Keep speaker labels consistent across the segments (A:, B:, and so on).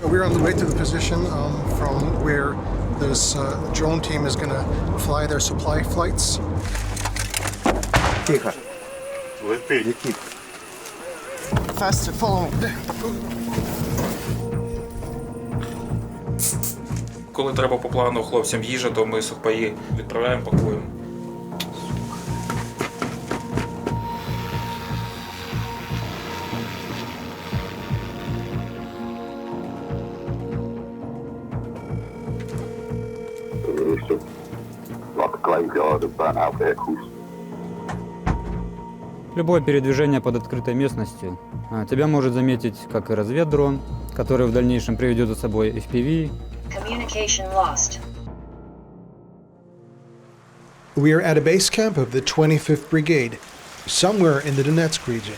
A: We're on the way to the position from where this drone team is going to fly their supply flights.
B: Тихо.
C: Летить.
A: Faster, follow me.
D: Коли треба по плану хлопцям їжа, то ми сухпаї відправляємо, пакуємо.
E: Любое передвижение под открытой местностью тебя может заметить как и разведдрон, который в дальнейшем приведет за собой FPV.
F: Communication lost.
A: We are at a base camp of the 25th Brigade, somewhere in the Donetsk region.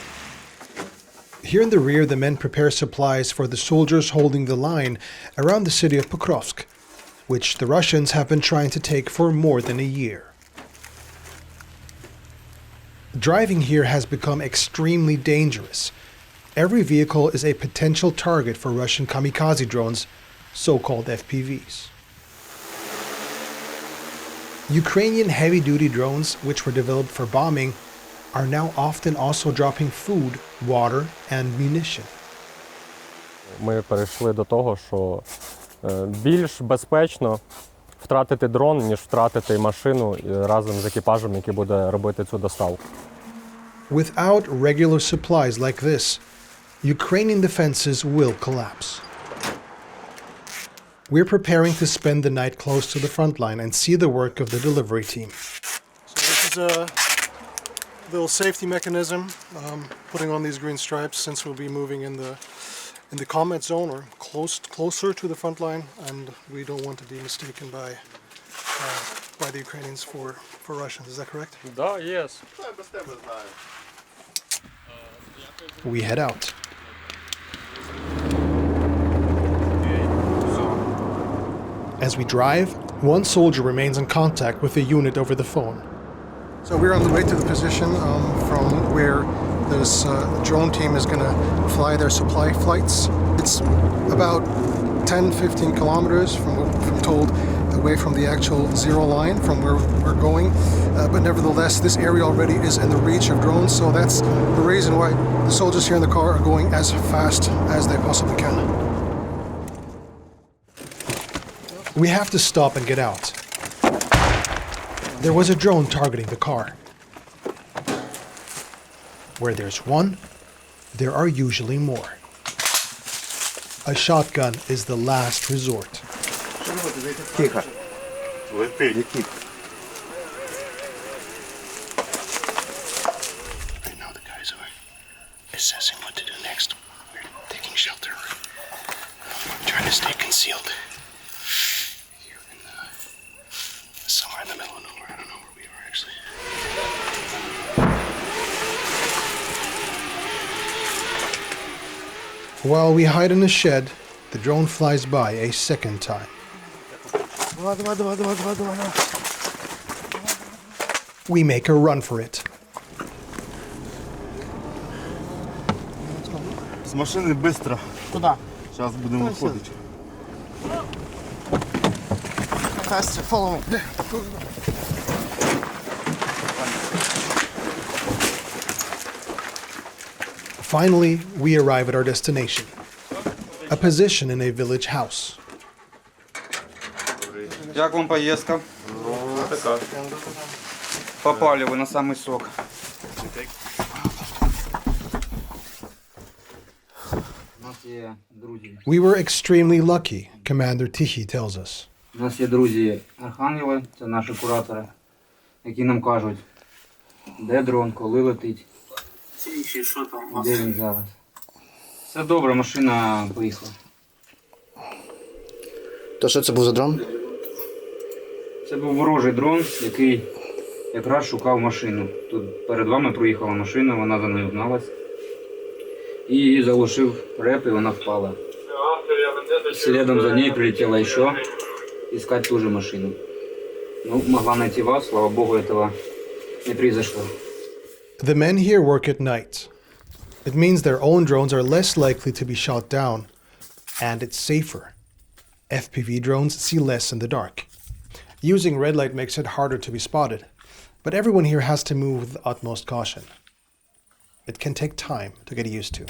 A: Here in the rear, the men prepare supplies for the soldiers holding the line around the city of Pokrovsk, which the Russians have been trying to take for more than a year. Driving here has become extremely dangerous. Every vehicle is a potential target for Russian kamikaze drones, so-called FPVs. Ukrainian heavy-duty drones, which were developed for bombing, are now often also dropping food, water, and munition.
G: Ми перейшли до того, що більш безпечно втратити дрон, ніж втратити машину разом з екіпажем, який буде робити цю доставку.
A: Without regular supplies like this, Ukrainian defenses will collapse. We're preparing to spend the night close to the front line and see the work of the delivery team. So this is a little safety mechanism, putting on these green stripes since we'll be moving in the combat zone or closer to the front line, and we don't want to be mistaken by the Ukrainians for Russians. Is that correct?
G: Да, yes.
A: We head out. As we drive, one soldier remains in contact with the unit over the phone. So we're on the way to the position from where this drone team is going to fly their supply flights. It's about 10-15 kilometers from what I'm told away from the actual zero line from where we're going. But nevertheless, this area already is in the reach of drones, so that's the reason why the soldiers here in the car are going as fast as they possibly can. We have to stop and get out. There was a drone targeting the car. Where there's one, there are usually more. A shotgun is the last resort.
B: Тихо.
C: Летить.
B: Летит.
A: Right now the guys are assessing what to do next. We're taking shelter. Trying to stay concealed. Here in somewhere in the middle of nowhere. I don't know where we are actually. While we hide in a shed, the drone flies by a second time. We make a run for it.
C: З машини швидко.
A: Куди?
C: Зараз будемо виходити.
A: Faster, follow me. Finally, we arrive at our destination, a position in a village house.
E: Як вам поездка?
D: Така.
E: Попали вы на самый сок. У нас є друзі.
A: We were extremely lucky, Commander Tichy tells us.
E: У нас є друзі архангели, це наші куратори, які нам кажуть, де дрон, коли летить, де він зараз. Все добре, машина поїхала.
A: То що це був за дрон?
E: Це був ворожий дрон, який якраз шукав машину. Тут перед вами проїхала машина, вона за нею гналась. І її заглушив реп, і вона впала. Следом за ней прилетела ще, искать ту же машину. Ну, могла найти вас, слава богу, этого не произошло.
A: The men here work at night. It means their own drones are less likely to be shot down, And it's safer. FPV drones see less in the dark. Using red light makes it harder to be spotted, but everyone here has to move with the utmost caution. It can take time to get used to.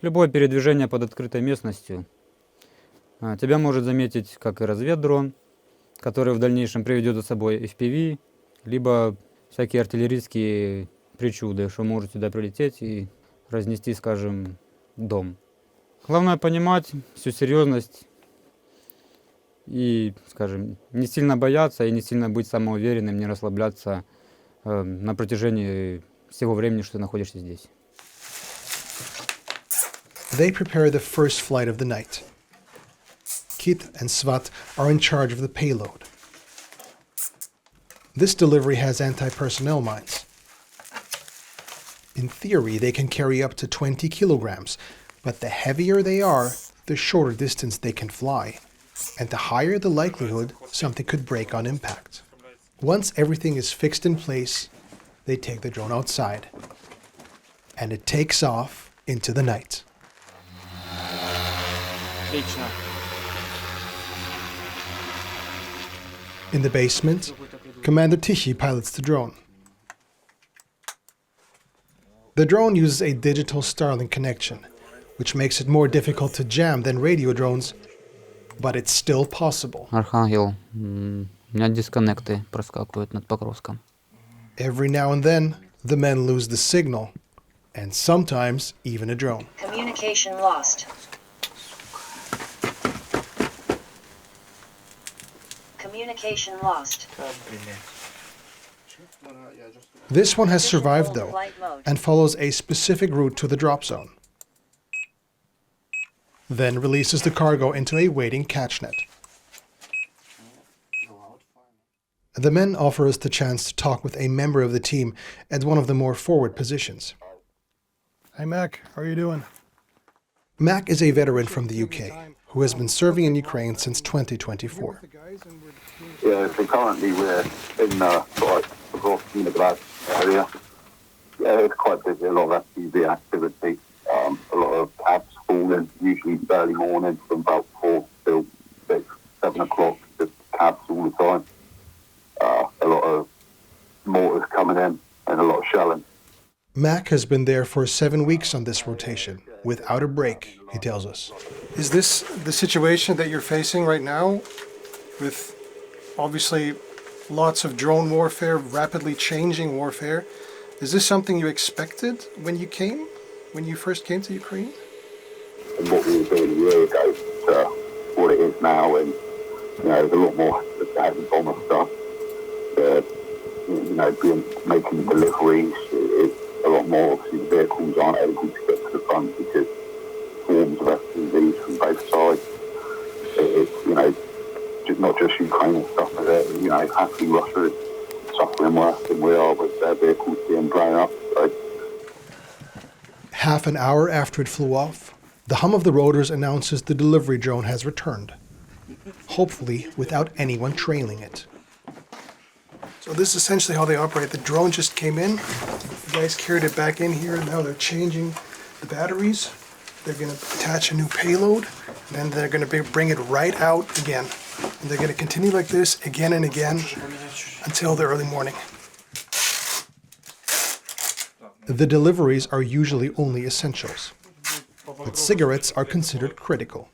E: Любое передвижение под открытой местностью тебя может заметить как и разведдрон, который в дальнейшем приведет за собой FPV, либо всякие артиллерийские причуды, что может сюда прилететь и разнести, скажем, дом. Главное понимать всю серьезность и, скажем, не сильно бояться и не сильно быть самоуверенным, не расслабляться на протяжении всего времени, что ты находишься здесь.
A: They prepare the first flight of the night. Kit and Svat are in charge of the payload. This delivery has anti-personnel mines. In theory, they can carry up to 20 kilograms, but the heavier they are, the shorter distance they can fly, and the higher the likelihood something could break on impact. Once everything is fixed in place, they take the drone outside, and it takes off into the night. In the basement, Commander Tichy pilots the drone. The drone uses a digital Starlink connection, which makes it more difficult to jam than radio drones, but it's still possible.
E: Архангел, у меня дисконнекты проскакивают над Покровском.
A: Every now and then, the men lose the signal, and sometimes even a drone.
F: Communication lost. Communication lost.
A: This one has survived
F: Hold
A: though,
F: flight mode.
A: and follows a specific route to the drop zone. Then releases the cargo into a waiting catch net. The men offer us the chance to talk with a member of the team at one of the more forward positions. Hi Mac, how are you doing? Mac is a veteran from the UK who has been serving in Ukraine since 2024.
H: Yeah, so currently we're in Volgograd area. Yeah, it's quite busy, a lot of FPV activity, a lot of cabs falling, usually early morning from about 4 till 6, 7 o'clock, just cabs all the time. A lot of mortars coming in and a lot of shelling.
A: Mac has been there for 7 weeks on this rotation, without a break, he tells us. Is this the situation that you're facing right now, with obviously lots of drone warfare, rapidly changing warfare? Is this something you expected when you first came to Ukraine?
H: And what we were doing a year ago to what it is now, and there's a lot more bomber stuff. Making deliveries, it's a lot more. Obviously, the vehicles aren't able to get to the front because swarms of FPVs from both sides. It's just not just Ukraine and stuff like that. Happily Russia is suffering worse than we are with their vehicles being blown up. So.
A: Half an hour after it flew off, the hum of the rotors announces the delivery drone has returned, hopefully without anyone trailing it. So this is essentially how they operate. The drone just came in, the guys carried it back in here, and now they're changing the batteries. They're going to attach a new payload, and then they're going to bring it right out again. And they're going to continue like this again and again until the early morning. The deliveries are usually only essentials, but cigarettes are considered critical.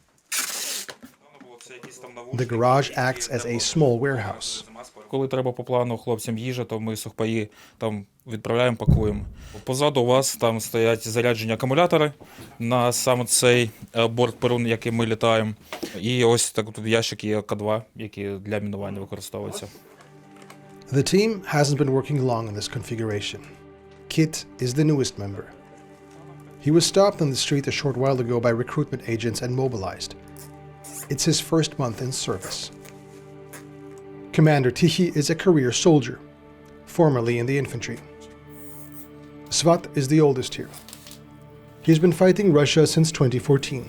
A: The garage acts as a small warehouse.
D: Коли треба по плану хлопцям їжа, то ми сухпаї там відправляємо, пакуємо. Позаду у вас там стоять заряджені акумулятори на саме цей борт Перун, який ми літаємо. І ось так тут ящик є К2, які для мінування використовуються.
A: The team hasn't been working long in this configuration. Kit is the newest member. He was stopped on the street a short while ago by recruitment agents and mobilized. It's his first month in service. Commander Tichy is a career soldier, formerly in the infantry. Svat is the oldest here. He's been fighting Russia since 2014.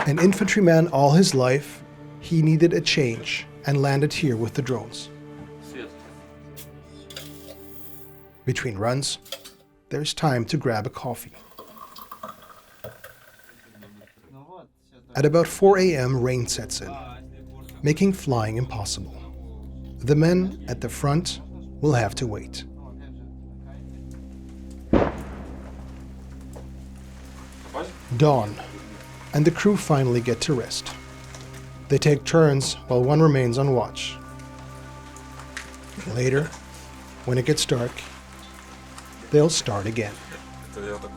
A: An infantryman all his life, he needed a change and landed here with the drones. Between runs, there's time to grab a coffee. At about 4 a.m., rain sets in, making flying impossible. The men at the front will have to wait. Dawn, and the crew finally get to rest. They take turns while one remains on watch. Later, when it gets dark, they'll start again.
D: Це я так